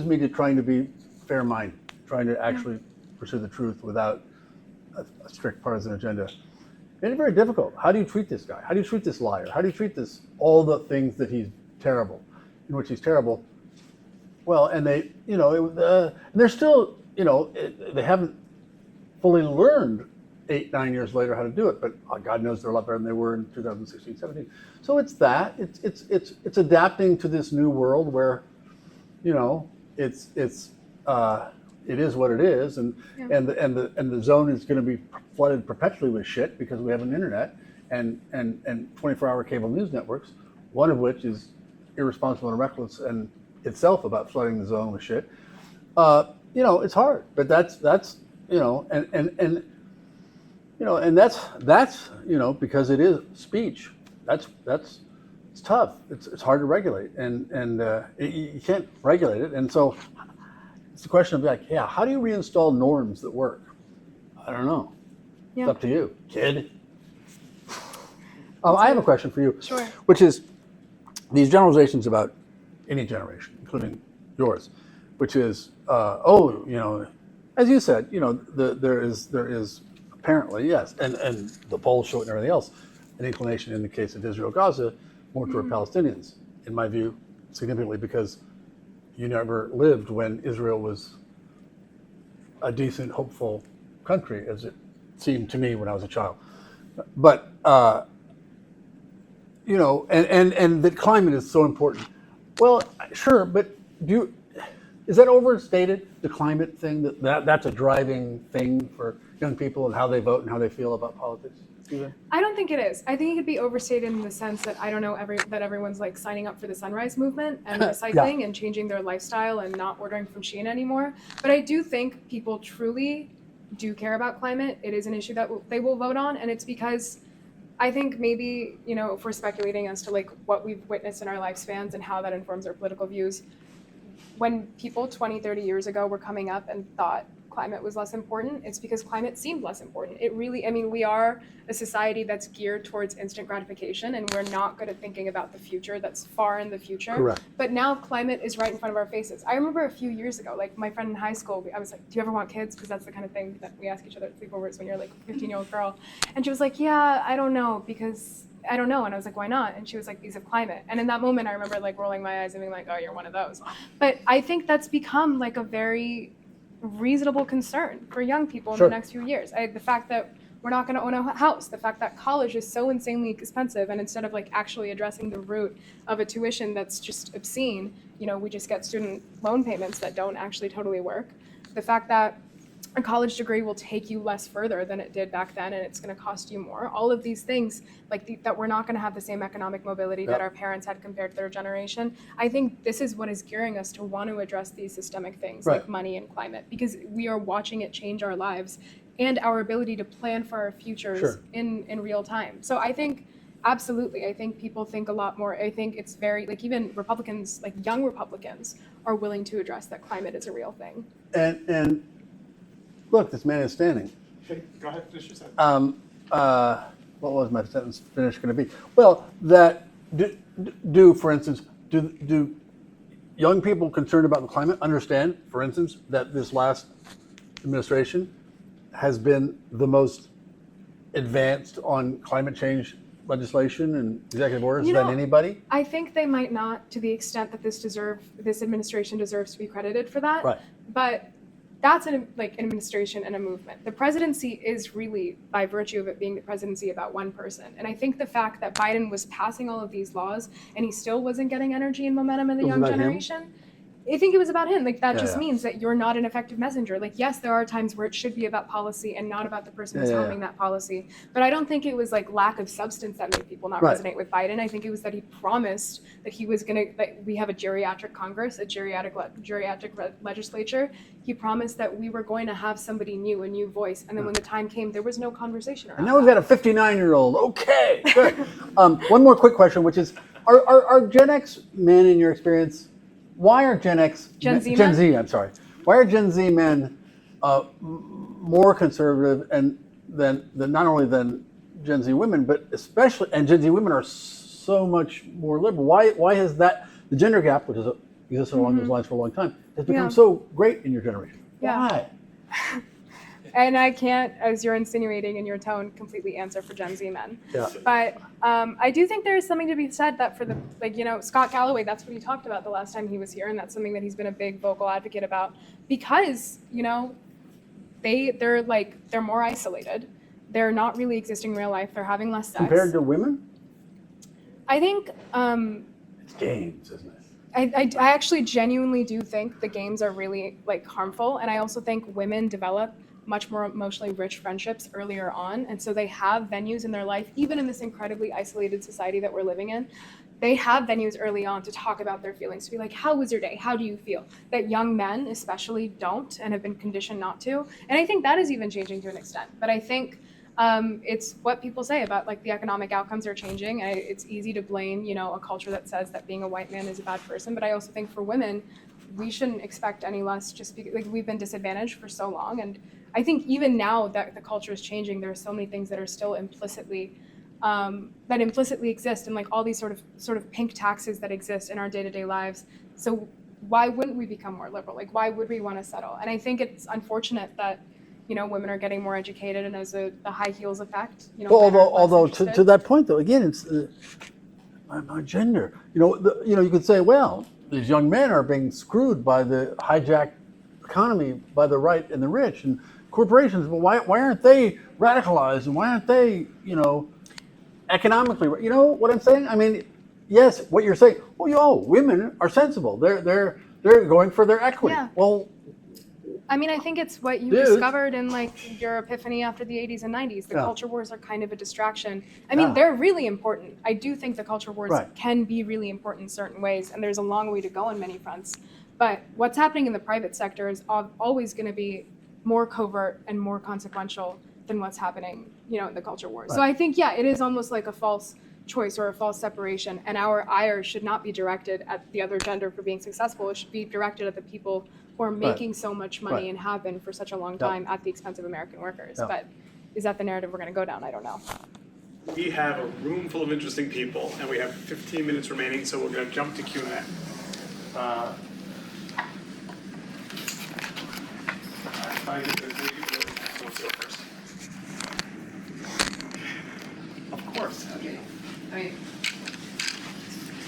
media trying to be fair-minded, trying to actually pursue the truth without a strict partisan agenda. Made it very difficult. How do you treat this guy? How do you treat this liar? How do you treat all the things that he's terrible, in which he's terrible? Well, and they, and they're still, they haven't fully learned 8-9 years later how to do it, but God knows they're a lot better than they were in 2016, 17. So it's that. It's adapting to this new world where, it is what it is, and the zone is going to be flooded perpetually with shit because we have an internet and 24-hour cable news networks, one of which is irresponsible and reckless and itself about flooding the zone with shit. It's hard, but that's because it is speech. It's tough. It's hard to regulate, and you can't regulate it, and so. It's the question of how do you reinstall norms that work? I don't know. Yeah. It's up to you, kid. I have a question for you, sure. Which is these generalizations about any generation, including yours, which is, as you said, there is apparently, yes, and the polls show it and everything else, an inclination in the case of Israel-Gaza more toward Palestinians, in my view, significantly because you never lived when Israel was a decent, hopeful country, as it seemed to me when I was a child. But, and that climate is so important. Well, sure, but is that overstated, the climate thing, that's a driving thing for young people and how they vote and how they feel about politics? Susan? I don't think it is. I think it could be overstated in the sense that I don't know that everyone's like signing up for the Sunrise Movement and recycling and changing their lifestyle and not ordering from Shein anymore. But I do think people truly do care about climate. It is an issue that they will vote on, and it's because I think maybe, if we're speculating as to like what we've witnessed in our lifespans and how that informs our political views, when people 20, 30 years ago were coming up and thought climate was less important, it's because climate seemed less important. It really, we are a society that's geared towards instant gratification, and we're not good at thinking about the future that's far in the future. Correct. But now climate is right in front of our faces. I remember a few years ago, like my friend in high school, I was like, do you ever want kids? Because that's the kind of thing that we ask each other at sleepovers when you're like a 15-year-old girl. And she was like, yeah, I don't know, because I don't know. And I was like, why not? And she was like, because of climate. And in that moment, I remember like rolling my eyes and being like, oh, you're one of those. But I think that's become like a very reasonable concern for young people in the next few years. The fact that we're not going to own a house, the fact that college is so insanely expensive, and instead of like actually addressing the root of a tuition that's just obscene, we just get student loan payments that don't actually totally work. The fact that a college degree will take you less further than it did back then, and it's going to cost you more. All of these things, that we're not going to have the same economic mobility that our parents had compared to their generation. I think this is what is gearing us to want to address these systemic things like money and climate, because we are watching it change our lives and our ability to plan for our futures in real time. So I think, absolutely, I think people think a lot more. I think it's very, even Republicans, young Republicans, are willing to address that climate is a real thing. And look, this man is standing. Okay, go ahead, finish your sentence. What was my sentence finish going to be? Well, that do for instance, do young people concerned about the climate understand, for instance, that this last administration has been the most advanced on climate change legislation and executive orders than anybody? I think they might not, to the extent that this administration deserves to be credited for that. Right. But that's an administration and a movement. The presidency is really, by virtue of it being the presidency, about one person. And I think the fact that Biden was passing all of these laws and he still wasn't getting energy and momentum in the young generation, I think it was about him. That just means that you're not an effective messenger. Yes, there are times where it should be about policy and not about the person who's helming that policy. But I don't think it was lack of substance that made people not resonate with Biden. I think it was that he promised that he was that we have a geriatric Congress, a geriatric legislature. He promised that we were going to have somebody new, a new voice. And then when the time came, there was no conversation around And now we've got a 59-year-old. Okay, good. One more quick question, which is, are Gen X men, in your experience, why are Gen Z, I'm sorry. Why are Gen Z men more conservative than not only than Gen Z women, but especially, and Gen Z women are so much more liberal? Why has the gender gap, which has existed along those lines for a long time, has become so great in your generation? Why? And I can't, as you're insinuating in your tone, completely answer for Gen Z men. Yeah. But I do think there is something to be said that for the, Scott Galloway, that's what he talked about the last time he was here, and that's something that he's been a big vocal advocate about, because, they're more isolated. They're not really existing in real life. They're having less sex. Compared to women? I think It's games, isn't it? I actually genuinely do think the games are really harmful, and I also think women develop much more emotionally rich friendships earlier on, and so they have venues in their life, even in this incredibly isolated society that we're living in. They have venues early on to talk about their feelings, to be like, how was your day? How do you feel? That young men especially don't and have been conditioned not to. And I think that is even changing to an extent. But I think it's what people say about the economic outcomes are changing. It's easy to blame, a culture that says that being a white man is a bad person. But I also think for women, we shouldn't expect any less, just because we've been disadvantaged for so long. And I think even now that the culture is changing, there are so many things that are still implicitly exist, and all these sort of pink taxes that exist in our day-to-day lives. So why wouldn't we become more liberal? Why would we want to settle? And I think it's unfortunate that women are getting more educated, and as the high heels effect. Although to that point, though, again, it's my gender. You could say, well, these young men are being screwed by the hijacked economy by the right and the rich and corporations. But why aren't they radicalized, and why aren't they economically? You know what I'm saying? I mean, yes, what you're saying. Well, women are sensible. They're going for their equity. Yeah. Well, I mean, I think it's what you Dude. discovered in like your epiphany after the 80s and 90s. The Yeah. culture wars are kind of a distraction. I mean, Yeah. they're really important. I do think the culture wars Right. can be really important in certain ways, and there's a long way to go on many fronts. But what's happening in the private sector is always going to be more covert and more consequential than what's happening, in the culture wars. Right. So I think, yeah, it is almost like a false choice or a false separation, and our ire should not be directed at the other gender for being successful. It should be directed at the people who are making so much money Right. and have been for such a long Yep. time at the expense of American workers. Yep. But is that the narrative we're going to go down? I don't know. We have a room full of interesting people, and we have 15 minutes remaining, so we're going to jump to Q&A. I find it that who wants to go first? Of course. I mean,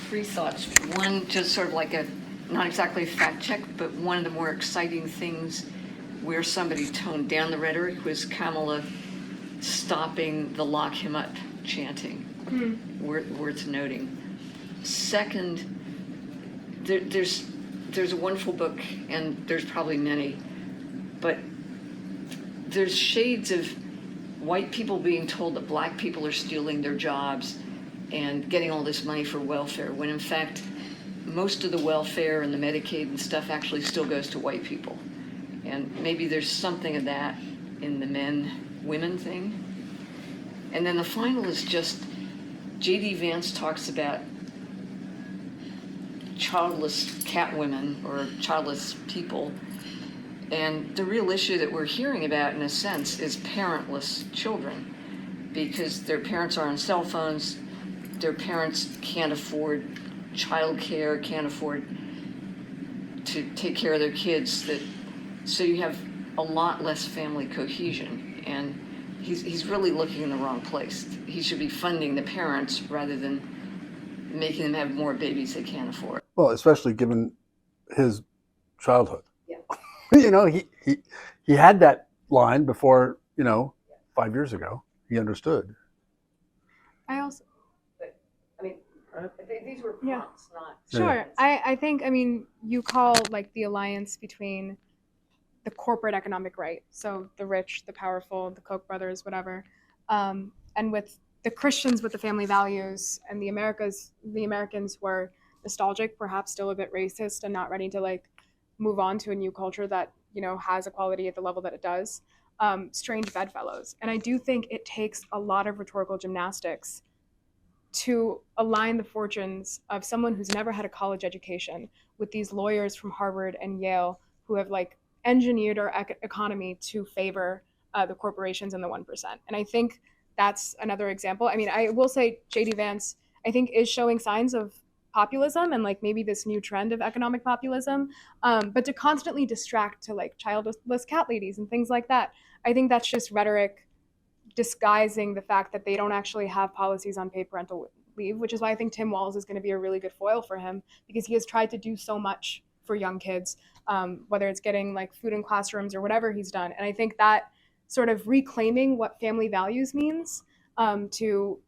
three thoughts. One, just sort of like not exactly a fact check, but one of the more exciting things where somebody toned down the rhetoric was Kamala stopping the lock him up chanting. Worth noting. Second, there's a wonderful book, and there's probably many, but there's shades of white people being told that black people are stealing their jobs and getting all this money for welfare, when in fact, most of the welfare and the Medicaid and stuff actually still goes to white people. And maybe there's something of that in the men-women thing. And then the final is just, J.D. Vance talks about childless cat women or childless people. And the real issue that we're hearing about, in a sense, is parentless children, because their parents are on cell phones, their parents can't afford childcare, can't afford to take care of their kids. So you have a lot less family cohesion, and he's really looking in the wrong place. He should be funding the parents rather than making them have more babies they can't afford. Well, especially given his childhood. Yeah. He had that line before, 5 years ago. He understood. I also, These were Yeah. prompts, not. sure. I think, you call like the alliance between the corporate economic right, so the rich, the powerful, the Koch brothers, whatever, and with the Christians with the family values, and the Americans were nostalgic, perhaps still a bit racist, and not ready to like move on to a new culture that has equality at the level that it does. Strange bedfellows, and I do think it takes a lot of rhetorical gymnastics to align the fortunes of someone who's never had a college education with these lawyers from Harvard and Yale who have like engineered our economy to favor the corporations and the 1%. And I think that's another example. I will say J.D. Vance, I think, is showing signs of populism and like maybe this new trend of economic populism, but to constantly distract to like childless cat ladies and things like that, I think that's just rhetoric disguising the fact that they don't actually have policies on paid parental leave, which is why I think Tim Walz is going to be a really good foil for him, because he has tried to do so much for young kids, whether it's getting like food in classrooms or whatever he's done. And I think that sort of reclaiming what family values means to,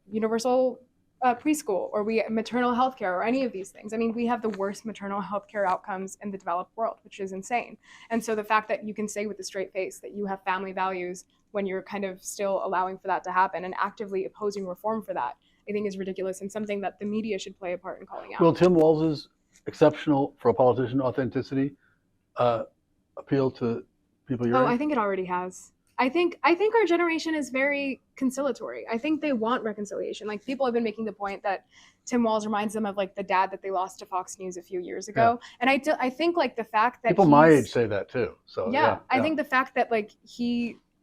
universal preschool or maternal health care or any of these things. We have the worst maternal health care outcomes in the developed world, which is insane. And so the fact that you can say with a straight face that you have family values when you're kind of still allowing for that to happen and actively opposing reform for that, I think is ridiculous and something that the media should play a part in calling out. Will Tim Walz's exceptional, for a politician, authenticity appeal to people your age? I think it already has. I think our generation is very conciliatory. I think they want reconciliation. Like, people have been making the point that Tim Walz reminds them of like the dad that they lost to Fox News a few years ago. Yeah. And I think like the fact that people my age say that too. So yeah. I think the fact that like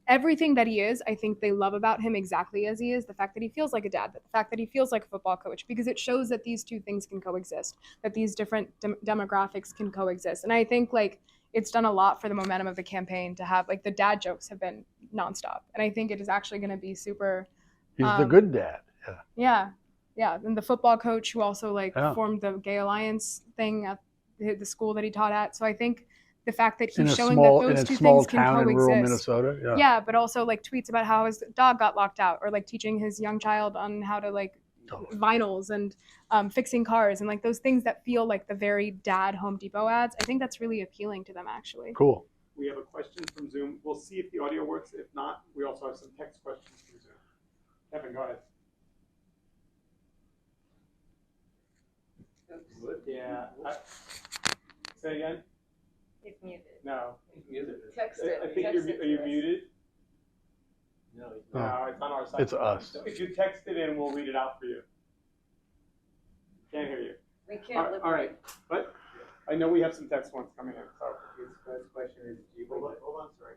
everything that he is, I think they love about him exactly as he is. The fact that he feels like a dad, the fact that he feels like a football coach, because it shows that these two things can coexist, that these different demographics can coexist. And I think like it's done a lot for the momentum of the campaign to have like the dad jokes have been nonstop. And I think it is actually going to be super. He's the good dad. Yeah. And the football coach who also formed the Gay Alliance thing at the school that he taught at. So I think the fact that he's showing that those two things can coexist. In rural Minnesota. Yeah, but also like tweets about how his dog got locked out, or like teaching his young child on how to like vinyls and fixing cars, and like those things that feel like the very dad Home Depot ads. I think that's really appealing to them, actually. Cool. we have a question from Zoom. We'll see if the audio works. If not, we also have some text questions from Zoom. Kevin, go ahead. Yeah. Say again? He's muted. No. Text I it. think Text are it you to us. muted? No, No, it's on our side. It's us. So if you text it in, we'll read it out for you. Can't hear you. We can't live. All right. But I know we have some text ones coming in. So His first question is, do you believe hold on, sorry.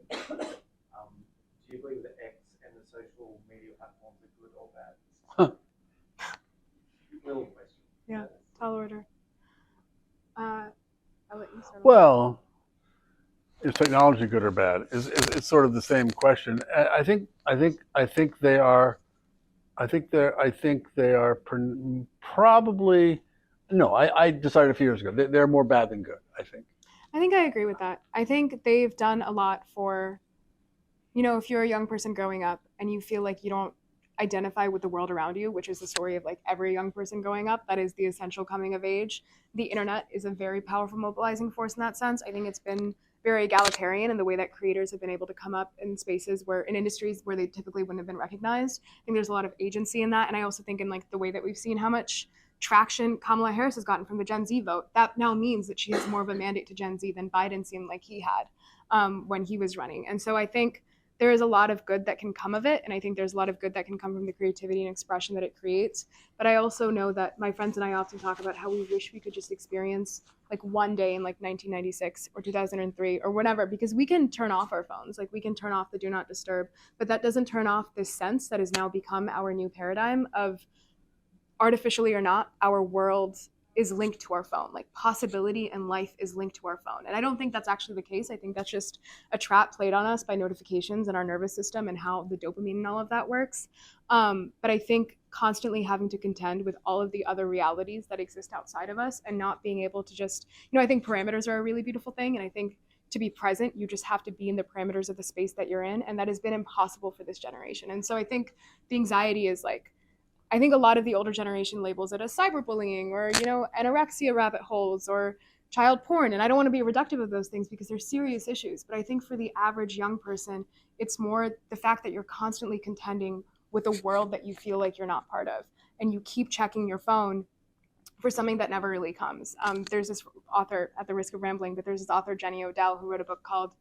Do you believe that X and the social media platforms are good or bad? Real question. Yeah, tall order. I'll let you start. Well, is technology good or bad? It's sort of the same question. I think they are. I think they are probably. No, I decided a few years ago they're more bad than good. I think I agree with that. I think they've done a lot for, if you're a young person growing up and you feel like you don't identify with the world around you, which is the story of like every young person growing up, that is the essential coming of age. The internet is a very powerful mobilizing force in that sense. I think it's been very egalitarian in the way that creators have been able to come up in spaces in industries where they typically wouldn't have been recognized. I think there's a lot of agency in that. And I also think in like the way that we've seen how much traction Kamala Harris has gotten from the Gen Z vote, that now means that she has more of a mandate to Gen Z than Biden seemed like he had when he was running. And so I think there is a lot of good that can come of it. And I think there's a lot of good that can come from the creativity and expression that it creates. But I also know that my friends and I often talk about how we wish we could just experience like one day in like 1996 or 2003 or whatever, because we can turn off our phones, like we can turn off the do not disturb, but that doesn't turn off this sense that has now become our new paradigm of, artificially or not, our world is linked to our phone. Like possibility and life is linked to our phone. And I don't think that's actually the case. I think that's just a trap played on us by notifications and our nervous system and how the dopamine and all of that works. But I think constantly having to contend with all of the other realities that exist outside of us and not being able to just, I think parameters are a really beautiful thing. And I think to be present, you just have to be in the parameters of the space that you're in. And that has been impossible for this generation. And so I think the anxiety is like, I think a lot of the older generation labels it as cyberbullying or, anorexia rabbit holes or child porn. And I don't want to be reductive of those things because they're serious issues. But I think for the average young person, it's more the fact that you're constantly contending with a world that you feel like you're not part of. And you keep checking your phone for something that never really comes. There's this author, at the risk of rambling, but there's this author, Jenny Odell, who wrote a book called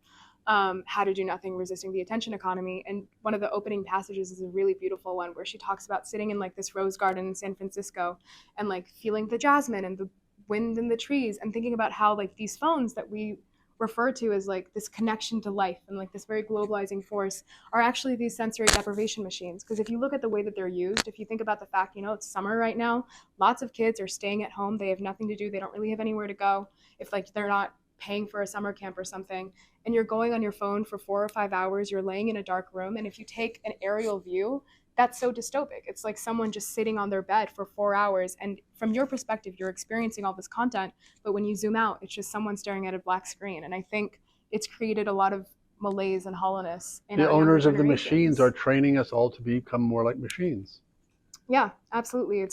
How to Do Nothing, Resisting the Attention Economy. And one of the opening passages is a really beautiful one where she talks about sitting in like this rose garden in San Francisco and like feeling the jasmine and the wind in the trees and thinking about how like these phones that we refer to as like this connection to life and like this very globalizing force are actually these sensory deprivation machines. Because if you look at the way that they're used, if you think about the fact, it's summer right now, lots of kids are staying at home. They have nothing to do. They don't really have anywhere to go. If like they're not paying for a summer camp or something, and you're going on your phone for 4 or 5 hours, you're laying in a dark room. And if you take an aerial view, that's so dystopic. It's like someone just sitting on their bed for 4 hours. And from your perspective, you're experiencing all this content. But when you zoom out, it's just someone staring at a black screen. And I think it's created a lot of malaise and hollowness in the our younger owners of the generations. machines are training us all to become more like machines. Yeah, absolutely.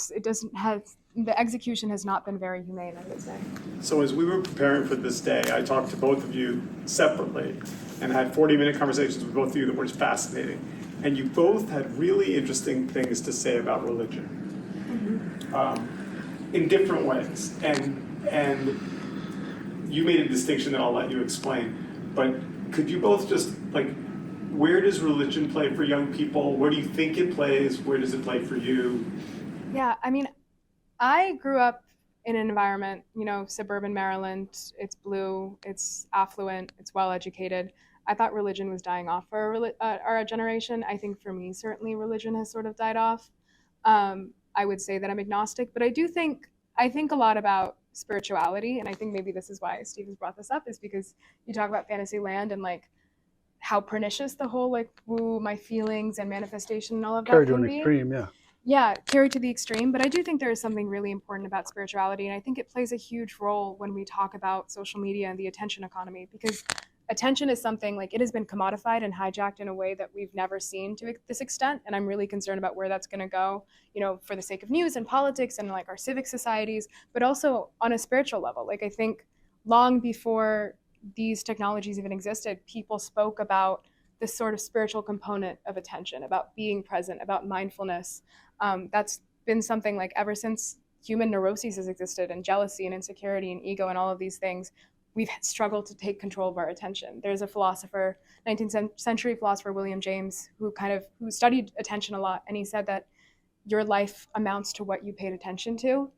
The execution has not been very humane, I would say. So as we were preparing for this day, I talked to both of you separately and had 40-minute conversations with both of you that were just fascinating. And you both had really interesting things to say about religion in different ways. And you made a distinction that I'll let you explain. But could you both just, where does religion play for young people? Where do you think it plays? Where does it play for you? Yeah, I grew up in an environment, suburban Maryland. It's blue, it's affluent, it's well-educated. I thought religion was dying off for our generation. I think for me, certainly religion has sort of died off. I would say that I'm agnostic, but I think a lot about spirituality. And I think maybe this is why Steve has brought this up, is because you talk about Fantasyland and how pernicious the whole woo, my feelings and manifestation and all of that Carried to can an be. extreme, yeah. Yeah, carried to the extreme. But I do think there is something really important about spirituality. And I think it plays a huge role when we talk about social media and the attention economy, because attention is something it has been commodified and hijacked in a way that we've never seen to this extent. And I'm really concerned about where that's going to go, for the sake of news and politics and our civic societies, but also on a spiritual level. I think long before these technologies even existed, people spoke about this sort of spiritual component of attention, about being present, about mindfulness. That's been something like ever since human neuroses has existed, and jealousy and insecurity and ego and all of these things, we've struggled to take control of our attention. There's a philosopher, 19th century philosopher, William James, who studied attention a lot, and he said that your life amounts to what you paid attention to.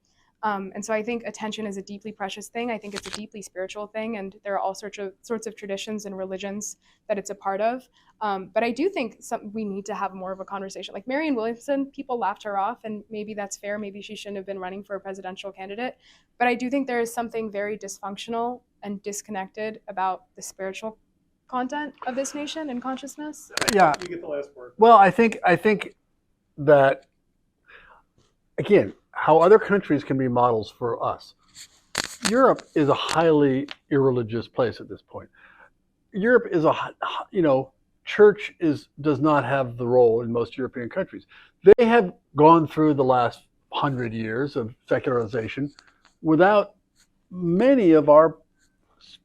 And so I think attention is a deeply precious thing. I think it's a deeply spiritual thing, and there are all sorts of traditions and religions that it's a part of. But I do think we need to have more of a conversation. Like Marianne Williamson, people laughed her off, and maybe that's fair. Maybe she shouldn't have been running for a presidential candidate. But I do think there is something very dysfunctional and disconnected about the spiritual content of this nation and consciousness. Yeah. You get the last word. Well, I think that, again, how other countries can be models for us. Europe is a highly irreligious place at this point. Europe is church does not have the role in most European countries. They have gone through the last 100 years of secularization without many of our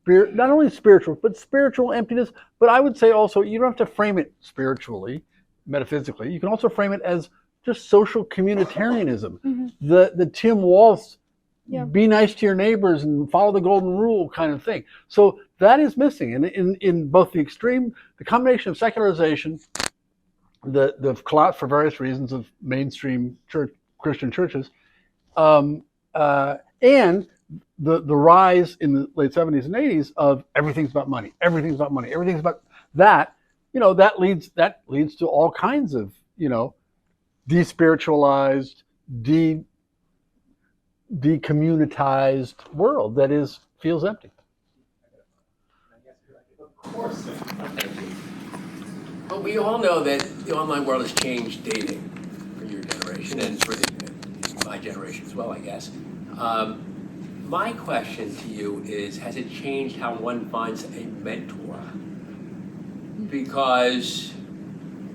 not only spiritual, but spiritual emptiness. But I would say also, you don't have to frame it spiritually, metaphysically. You can also frame it as just social communitarianism. Mm-hmm. The Tim Walsh, be nice to your neighbors and follow the golden rule kind of thing. So that is missing. And in both the combination of secularization, the collapse for various reasons of mainstream Christian churches, and the rise in the late 70s and 80s of everything's about money, everything's about money, everything's about that, that leads to all kinds of, despiritualized, decommunitized world that feels empty. But we all know that the online world has changed dating for your generation and for my generation as well, I guess. My question to you is, has it changed how one finds a mentor? Because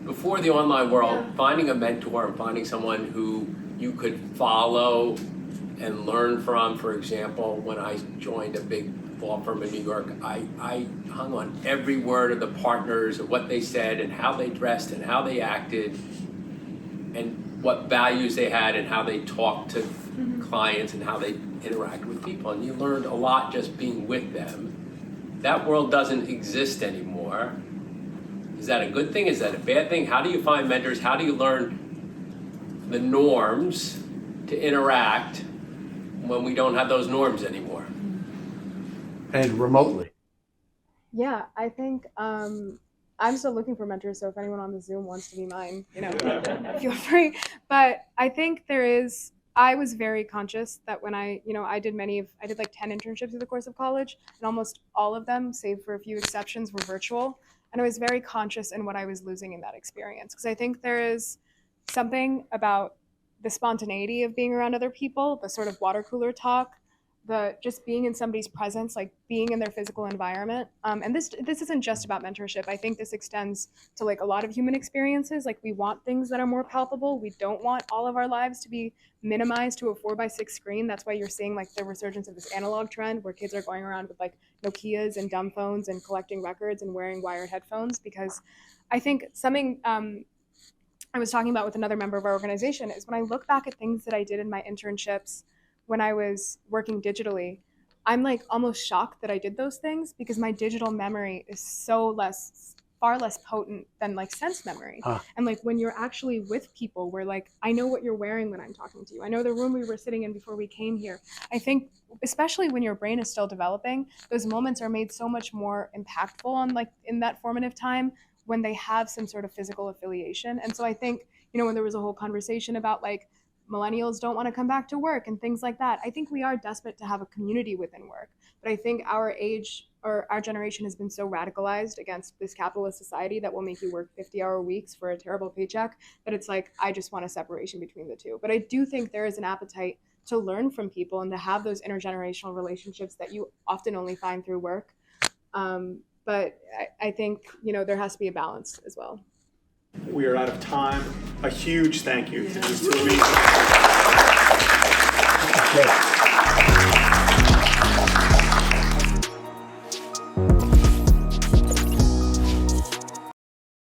before the online world, finding a mentor and finding someone who you could follow and learn from, for example, when I joined a big law firm in New York, I hung on every word of the partners of what they said and how they dressed and how they acted and what values they had and how they talked to clients and how they interacted with people. And you learned a lot just being with them. That world doesn't exist anymore. Is that a good thing? Is that a bad thing? How do you find mentors? How do you learn the norms to interact when we don't have those norms anymore? And remotely. Yeah, I think I'm still looking for mentors, so if anyone on the Zoom wants to be mine, feel free. But I think I was very conscious that when I did like 10 internships through the course of college, and almost all of them, save for a few exceptions, were virtual. And I was very conscious in what I was losing in that experience, because I think there is something about the spontaneity of being around other people, the sort of water cooler talk, the just being in somebody's presence, like being in their physical environment. And this isn't just about mentorship. I think this extends to like a lot of human experiences. Like we want things that are more palpable. We don't want all of our lives to be minimized to a 4x6 screen. That's why you're seeing like the resurgence of this analog trend where kids are going around with like Nokias and dumb phones and collecting records and wearing wired headphones. Because I think something I was talking about with another member of our organization is when I look back at things that I did in my internships when I was working digitally, I'm like almost shocked that I did those things, because my digital memory is far less potent than like sense memory. And like when you're actually with people, where like I know what you're wearing when I'm talking to you, I know the room we were sitting in before we came here. I think especially when your brain is still developing, those moments are made so much more impactful on like in that formative time when they have some sort of physical affiliation. And so I think, when there was a whole conversation about like millennials don't want to come back to work and things like that, I think we are desperate to have a community within work. But I think our age or our generation has been so radicalized against this capitalist society that will make you work 50-hour weeks for a terrible paycheck that it's like, I just want a separation between the two. But I do think there is an appetite to learn from people and to have those intergenerational relationships that you often only find through work. But I think, there has to be a balance as well. We are out of time. A huge thank you to these two ladies.